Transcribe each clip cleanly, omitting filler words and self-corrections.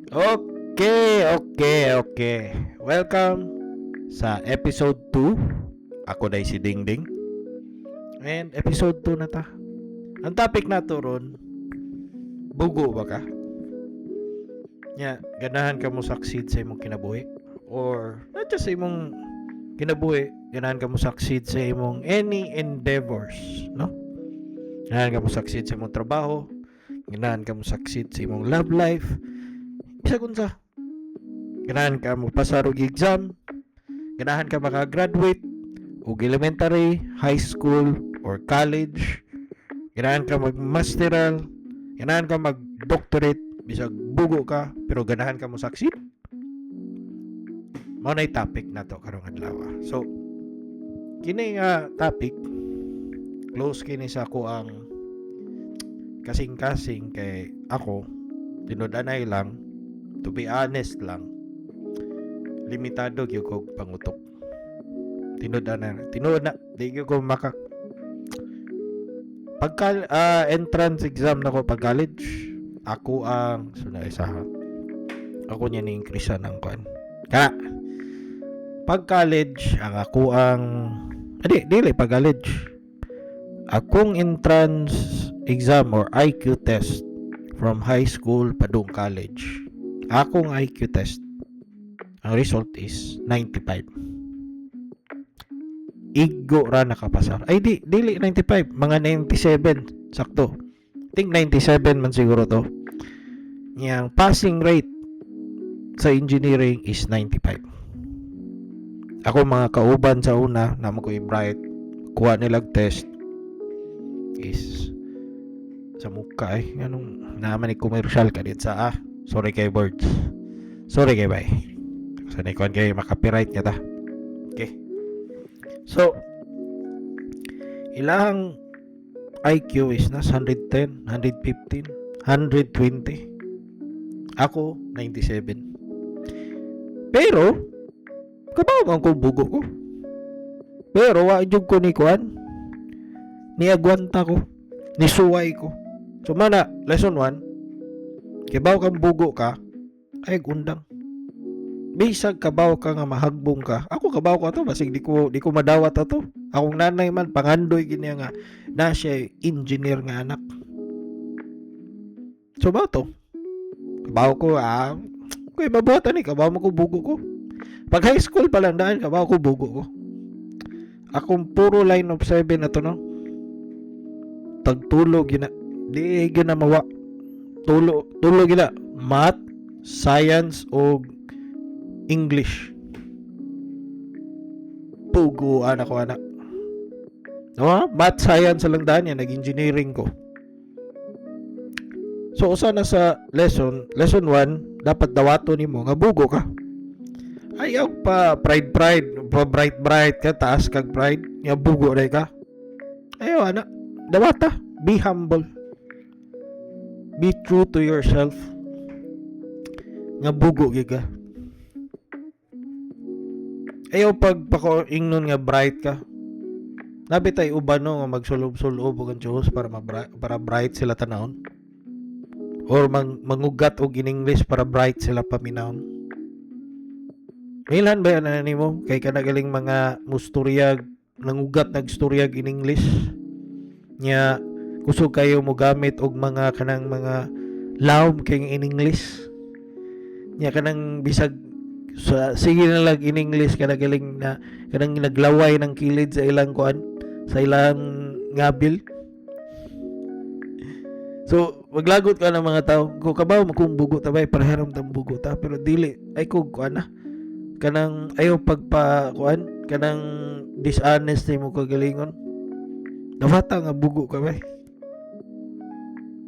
Okay. Welcome sa episode 2. Ako day si Dingding. And episode 2 na ta. Ang topic nato ron, bugo ba ka? Ganahan ka mo succeed sa imong kinabuhi? Or not just sa imong kinabuhi, ganahan ka mo succeed sa imong any endeavors, no? Ganahan ka mo succeed sa imong trabaho, ganahan ka mo succeed sa imong love life, bisa kunsa. Ganahan ka mo pasar og exam, ganahan ka maka-graduate og elementary, high school, or college, ganahan ka mag-masteral, ganahan ka mag-doctorate, bisag bugo ka, pero ganahan ka mo succeed. Mao na topic na to karong adlaw. So, kini nga topic, close kini sa ako ang kasing-kasing kay ako, tinud-anay lang, to be honest lang, limitado gyud ko pangutok. Tinud na, di gyud ko maka pagka entrance exam nako pag college, ako ang ako niya ni increase ng kuan. Pag college, ang ako ang dili pag college. Akong entrance exam or IQ test from high school padung college. Akong IQ test, ang result is 95. Igo ra nakapasar. Ay dili 95, mga 97 sakto. I think 97 man siguro to. Yang passing rate sa engineering is 95. Ako mga kauban sa una na mo ko i-bright, kuha nilag test is sa mukha anong naman ni commercial ka dit sa sorry kay birds. Sorry kay bay. Sa ni kuan kay makapiright ka ta. Okay. So ilang IQ is na 110, 115, 120. Ako 97. Pero kabaw man ko bugo ko. Pero wa jud ko ni kuan. Ni agwanta ko. Ni suway ko. So mana lesson 1, kibaw kang bugo ka ay gundang. Bisag kabaw ka nga mahagbong ka. Ako kabaw ko ato basig di ko madawat ato. Akong nanay man pangandoy gini nga na siya engineer nga anak. So ba to? Kabaw ko kuy mabuhat ni kabaw mo ko bugo ko. Pag high school pa lang dahil kabaw ko bugo ko. Akong puro line of 7 na to no. Tagtulo gina di gina mawa. Tulo gina math, science o English. Pugo anak ko anak. No, math science lang daan yan, nag-engineering ko. So usa na sa lesson 1, dapat dawato nimo nga bugo ka. Ayaw pa pride pa bright ka taas kag pride nga bugo ray ka. Ayaw anak, dawata, be humble. Be true to yourself. Nga bugo gyud ka. Ayaw pagpako-ingnon nga bright ka. Nabi tay uban no nga magsulob-sulob og ang Diyos para bright sila tanawon. Or mangugat og in English para bright sila paminawon. Ilan ba yan nimo? Kay kanagaling mga musturyag nangugat nagsturyag in English. Nya kusog kayo mo gamit og mga kanang mga lawom kay in English. Nya kanang bisag sige na lang in English kanagaling na kanang naglaway ng kilid sa ilang kuan sa ilang ngabil. So maglagot ka ng mga tao ko kabaw makung bugo ta bay pareharam tang bugo ta pero dili ay ko kuan na kanang ayo pagpa kuan kanang dishonest mo kagalingon dapat nga bugo ka bay.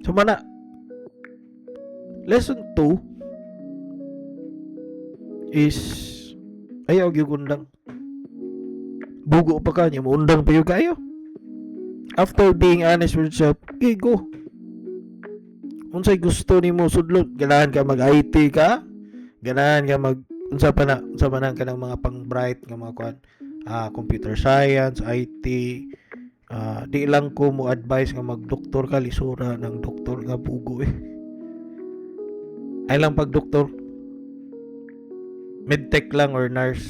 So mana lesson 2 is ayaw gyud undang. Bugo pa ka niya, undang pa yung kayo. After being honest with yourself, okay, go. Unsay gusto nimo sudlon? Ganahan ka mag-IT ka? Ganahan ka unsa pa nang kanang mga pang-bright nga mga kuan, computer science, IT, di lang ko mo advise nga mag-doktor ka, lisura ng doktor nga bugo Ay lang pag doktor. Medtech lang or nurse.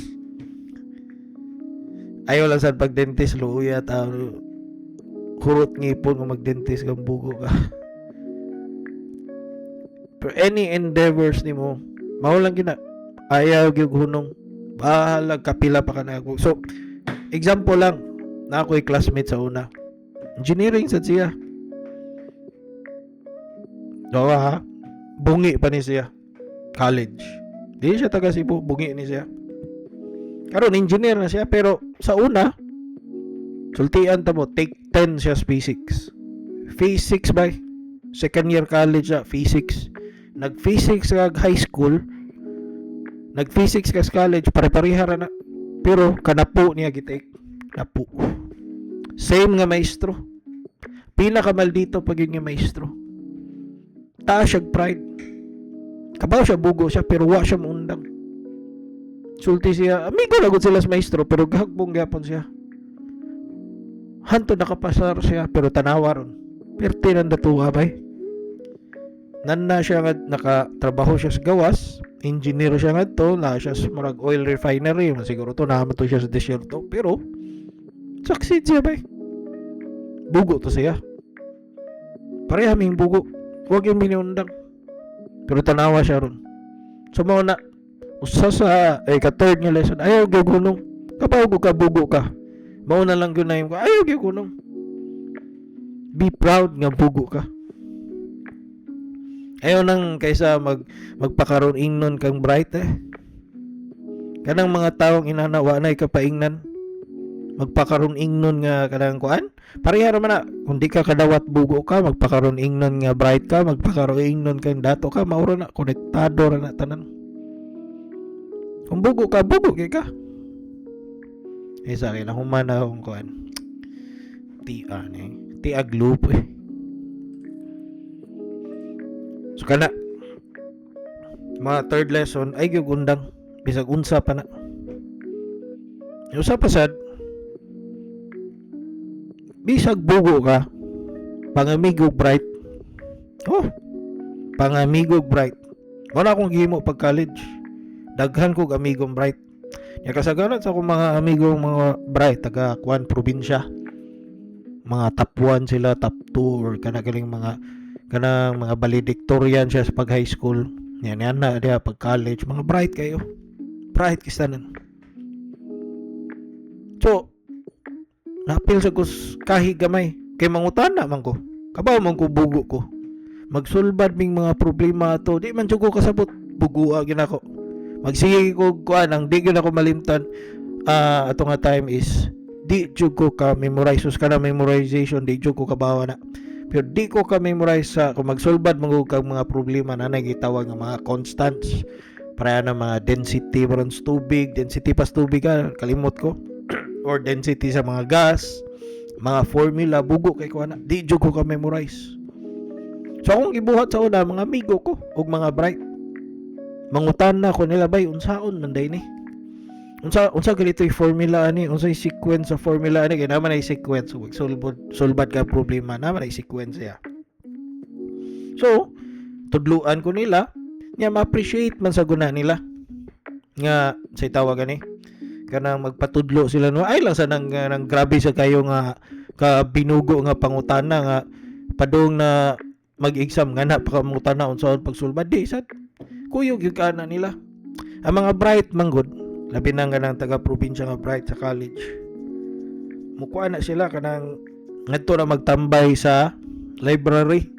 Ayaw lang sa pag dentist luya ta kurot ngipon kung mag-dentist kang bugo ka. Pero any endeavors nimo, mao lang gina. Ayaw gyud hunong. Bahala kapila pa ka na ako. So, example lang, na ako'y classmate sa una. Engineering sad siya. Dawa ha? Bungi pa ni siya. College. Di siya taga Cebu, bungi ni siya. Karon engineer na siya pero sa una sultian ta mo take 10 siya physics. Physics ba? Second year college siya, physics. Nag-physics kag high school. Nag-physics kag college, pare-pareha ra na. Pero kanapo niya gitake. Napo. Same nga maestro. Pinaka maldito pag yun nga maestro. Taas siya pride. Kabaw siya, bugo siya, pero wa siya maundang. Sulti siya, amigo na gud sila sa maestro, pero gahagbong gyapon siya. Hanto nakapasar siya, pero tanawa ron. Perte nang datuwa bay. Nanna siya nga nakatrabaho siya sa gawas, engineer siya nga to, na siya sa murag oil refinery, siguro to naman to siya sa desierto, pero succeed siya bay. Bugo to siya. Pareha ming bugo. Huwag yung miniundang. Pero tanawa siya ron. So mo na usa sa ka-third nga lesson, ayaw gyud gunong. Kapaw ka bugo ka. Mao na lang gyud na yung ayaw gyud gunong. Be proud nga bugo ka. Ayaw nang kaysa magpakaroon ingnon kang bright Kanang mga taong inanawa na ikapaingnan. Magpakaroon ingnon nga kanang kuan. Pareha ra man na kung di ka kadawat bugo ka, magpakaroon ingnon nga bright ka, magpakaroon ingnon kang dato ka, mauro na konektado ra na tanan. Kung bugo ka, bugo kay ka. Sa akin, humana akong kuan. Tiag loop So kana mga third lesson ay gugundang bisag unsa pa na. Usa pa sad bisag bugo ka pangamigog bright. Pangamigog bright. Wala akong gihimo pag college. Daghan kog amigong bright. Ya kasagaran sa akong mga amigong mga bright taga kuan probinsya. Mga top 1 sila, top 2 or kanang mga valedictorian siya sa pag high school. Yan na dia pag college, mga bright kayo. Bright kistanan. So, napil sa kus kahig gamay kay mangutana man ko. Kabaw man ko bugo ko. Magsulbad ming mga problema to, di man jud ko kasabot. Bugua gyud ako. Magsige ko kuan ang di gyud ako malimtan. Ato nga time is di jud ko ka memorize sus kana memorization di jud ko kabawa na. Pero di ko ka memorize sa kung magsulbad mo kag mga problema na nagitawag nga mga constants. Para na mga density parang tubig, density pas tubig kalimot ko. Or density sa mga gas, mga formula, bugo kay kuana. Di jud ko ka memorize. So akong gibuhat sa una mga amigo ko ug mga bright. Mangutan na ko nila bay unsaon man day ni. Unsa galitoy formula ani, unsay sequence sa formula ani kay naman ay sequence ug sulbad ka problema naman ay sequence ya. So tudluan ko nila nya ma-appreciate man sa guna nila nga say tawag ani kanang magpatudlo sila no ay lang sa nang grabe sa kayo nga ka binugo nga pangutana nga padung na mag-exam nga na pakamutana unsaon pagsulbad di sad kuyog gyud kana nila ang mga bright manggod labi na nga ng taga-probinsya nga bright sa college. Mukuha na sila kanang ngadto na magtambay sa library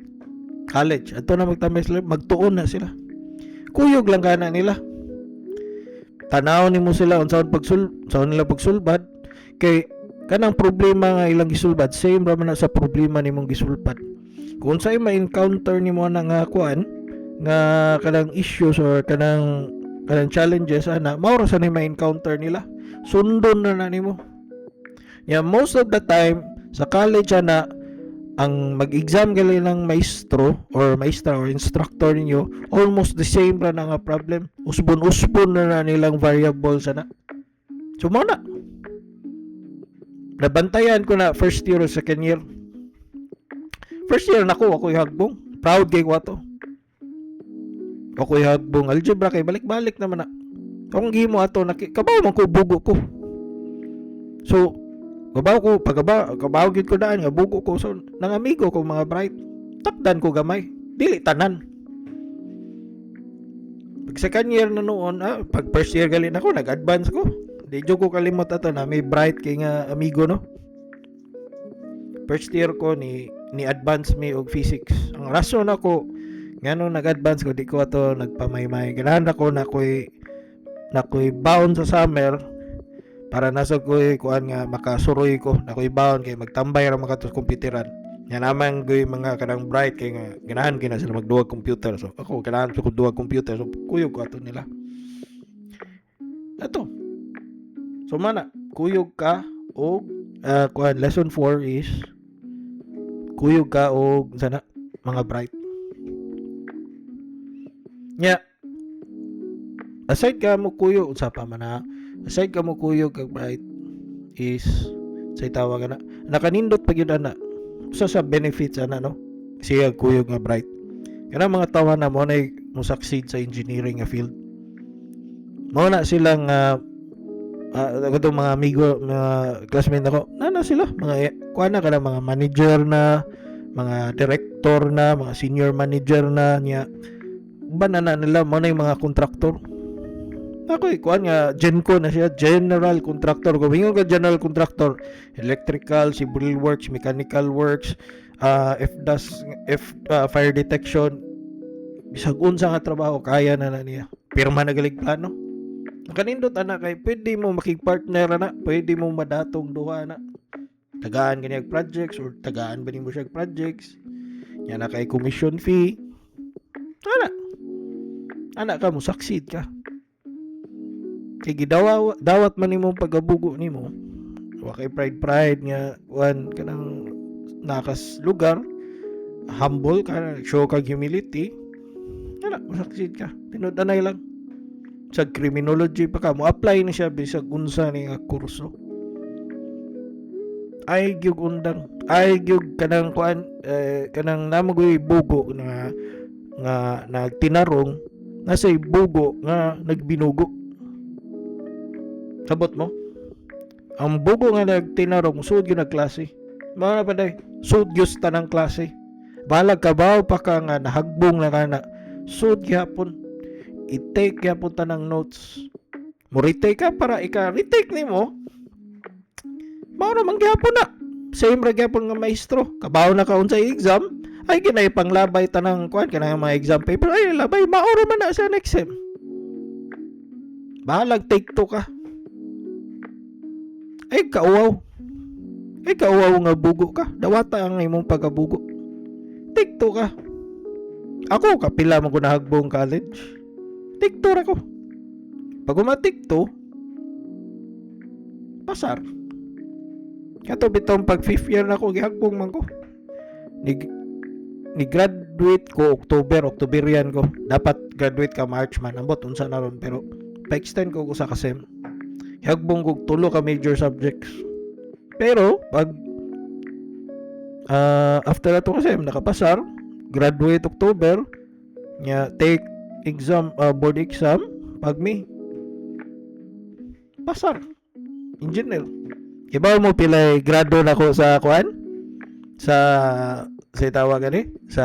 college. Adto na magtambay sa magtuon na sila. Kuyog lang kana nila. Tanaw nimo sila unsaon nila pagsulbad kay kanang problema nga ilang gisulbad same ra man sa problema nimong gisulbad. Kung say ma-encounter nimo na nga kuan nga kanang issues or kanang challenges ana maura sa ni ma-encounter nila sundon na nimo. Yeah, most of the time sa college ana ang mag-exam gali ng maestro or maestra or instructor ninyo almost the same ra na nga problem. Usbon na nilang variables ana. So mo na nabantayan ko na first year or second year. First year nako ako hagbong proud kay ko ato. Ako'y hagbong algebra kay balik-balik naman na. Kung gimo ato kabaw man ko bugo ko. So kabaw gid ko daan nga bugo ko, so nang amigo ko mga bright. Takdan ko gamay. Dili tanan. Pag second year na noon, pag first year gali na ko, nag-advance ko. Di jud ko kalimot ato na may bright kay nga amigo no. First year ko ni advance me og physics. Ang rason ako ngano nag-advance ko di ko ato nagpamaymay. Ganahan ako na ko'y bound sa summer para nasa ko'y kuan nga makasuroy ko. Na ko'y bound kay magtambay ra makatos komputeran. Yan naman ko'y mga kanang bright kay nga ganahan kina sila magduwag computer. So ako ganahan ko duwag computer, so kuyog ko ato nila. Ato. So mana kuyog ka og kuan lesson 4 is kuyog ka og sana mga bright. Nya aside ka mo kuyog usa pa man aside ka mo kuyog kag bright is say tawag na nakanindot pag yun ana usa sa benefits ana no siya kuyog nga bright kana mga tawa na mo na mo succeed sa engineering nga field mo na silang itong mga amigo mga classmate nako na sila mga kuan na kana mga manager na mga director na mga senior manager na niya uban na nila mo na yung mga contractor. Ako kuan nga Genco na siya, general contractor. Kung hingon ka general contractor, electrical, civil works, mechanical works, fire detection, bisag unsa nga trabaho kaya na niya. Pirma na galig plano. Kanindot ana kay pwede mo makig-partner na, pwede mo madatong duha na. Tagaan kanyang projects or tagaan ba nimo siya projects. Yan na kay commission fee. Ana ka mo succeed ka. Kay dawat man nimo pagabugo nimo. Wa kay pride nga one kanang nakas lugar. Humble ka, show kag humility. Ana, succeed ka. Tinud-anay lang. Sa criminology pa ka mo apply ni siya bisag unsa ni nga kurso. Ay gyud undang. Ay gyud kanang kuan kanang namogoy bugo nga nagtinarong nasa bugo nga nagbinugo. Sabot mo? Ang bugo nga nagtinarong sud gyud nagklase. Mao na paday, sud gyud tanang klase. Balag kabaw pa ka nga nahagbong na kana. Sud gyapon. I-take gyapon tanang notes. Mo retake ka para retake nimo. Mao na man gyapon na. Same ra gyapon nga maestro. Kabaw na ka unsay exam. Ay ginay panglabay tanang kuan kanang mga exam paper ay labay maoro man na sa next sem. Bahalag take 2 ka. Ay kauwaw nga bugo ka. Dawata ang imong pagabugo. Take 2 ka. Ako kapila man ko nahagbong college. Take 2 ra ko. Pag umatik 2 pasar. Kato bitong pag 5th year na ko gihagbong man ko. Ni graduate ko Octoberian ko. Dapat graduate ka March man. Ambot unsa na ron pero pa-extend ko sa kasem. Hagbong ko 3 ka major subjects. Pero pag after ato kasem nakapasar, graduate October, nya take exam board exam pag May. Pasar. Engineer. Ibaw mo pilay grado na ko sa kuan? Sa tawag ani sa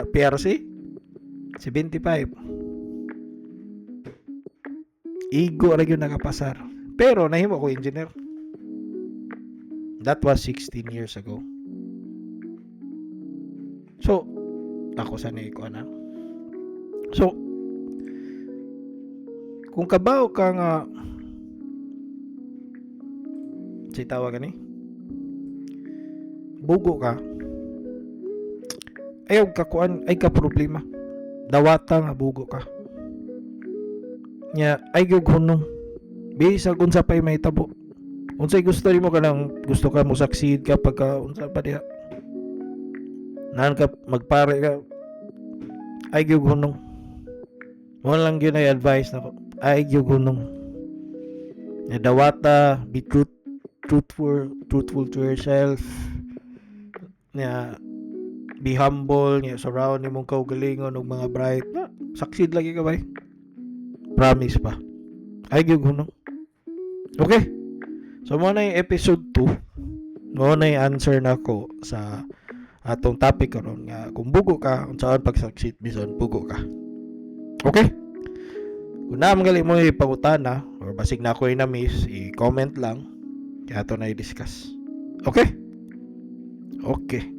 PRC 75. Igo ra gyud nakapasar. Pero nahimo ko engineer. That was 16 years ago. So ako sa ni ko na. So kung kabaw ka nga si tawag ani bugo ka ayaw ka kuan ay ka problema dawata nga bugo ka nya ay gyud hunong bisag unsa pay may tabo unsay gusto nimo kanang gusto ka mo succeed ka pagka unsa pa diha nan ka magpare ka ay gyud hunong mo lang gyud ay advice nako ay gyud hunong nya dawata be truthful to yourself nya be humble nya surround nimong kaugalingon og mga bright na Succeed lagi ka bay. Promise pa. Ay gyud hunong. Okay. So mo na yung episode 2. Mo na yung answer nako sa atong topic karon nga kung bugo ka unsaon pag-succeed bison bugo ka. Okay? Kung na magaling mo ipangutana or basig na ako na-miss, i-comment lang kaya ito na i-discuss. Okay? Okay.